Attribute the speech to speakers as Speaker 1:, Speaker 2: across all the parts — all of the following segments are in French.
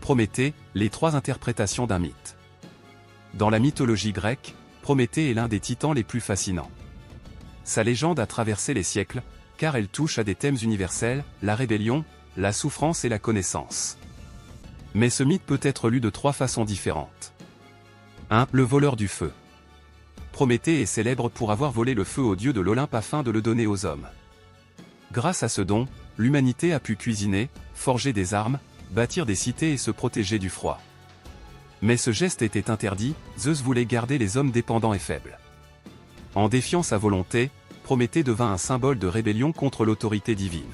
Speaker 1: Prométhée, les trois interprétations d'un mythe. Dans la mythologie grecque, Prométhée est l'un des titans les plus fascinants. Sa légende a traversé les siècles, car elle touche à des thèmes universels, la rébellion, la souffrance et la connaissance. Mais ce mythe peut être lu de trois façons différentes. 1. Le voleur du feu. Prométhée est célèbre pour avoir volé le feu aux dieux de l'Olympe afin de le donner aux hommes. Grâce à ce don, l'humanité a pu cuisiner, forger des armes, bâtir des cités et se protéger du froid. Mais ce geste était interdit, Zeus voulait garder les hommes dépendants et faibles. En défiant sa volonté, Prométhée devint un symbole de rébellion contre l'autorité divine.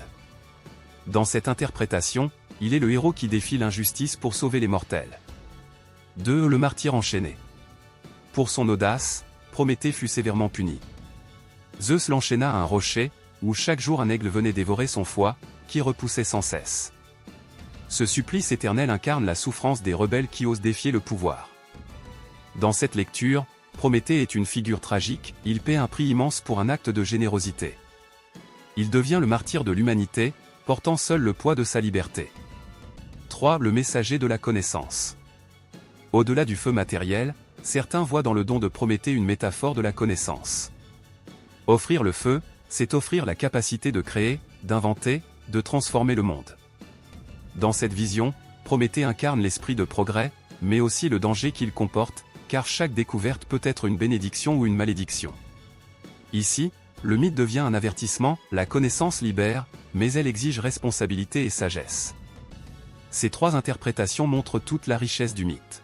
Speaker 1: Dans cette interprétation, il est le héros qui défie l'injustice pour sauver les mortels. 2. Le martyr enchaîné. Pour son audace, Prométhée fut sévèrement puni. Zeus l'enchaîna à un rocher, où chaque jour un aigle venait dévorer son foie, qui repoussait sans cesse. Ce supplice éternel incarne la souffrance des rebelles qui osent défier le pouvoir. Dans cette lecture, Prométhée est une figure tragique, il paie un prix immense pour un acte de générosité. Il devient le martyr de l'humanité, portant seul le poids de sa liberté. 3. Le messager de la connaissance. Au-delà du feu matériel, certains voient dans le don de Prométhée une métaphore de la connaissance. Offrir le feu, c'est offrir la capacité de créer, d'inventer, de transformer le monde. Dans cette vision, Prométhée incarne l'esprit de progrès, mais aussi le danger qu'il comporte, car chaque découverte peut être une bénédiction ou une malédiction. Ici, le mythe devient un avertissement, la connaissance libère, mais elle exige responsabilité et sagesse. Ces trois interprétations montrent toute la richesse du mythe.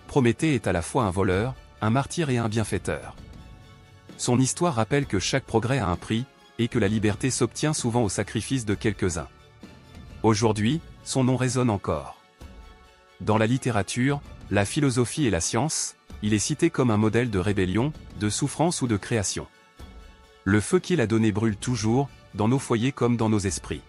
Speaker 1: Prométhée est à la fois un voleur, un martyr et un bienfaiteur. Son histoire rappelle que chaque progrès a un prix, et que la liberté s'obtient souvent au sacrifice de quelques-uns. Aujourd'hui, son nom résonne encore. Dans la littérature, la philosophie et la science, il est cité comme un modèle de rébellion, de souffrance ou de création. Le feu qu'il a donné brûle toujours, dans nos foyers comme dans nos esprits.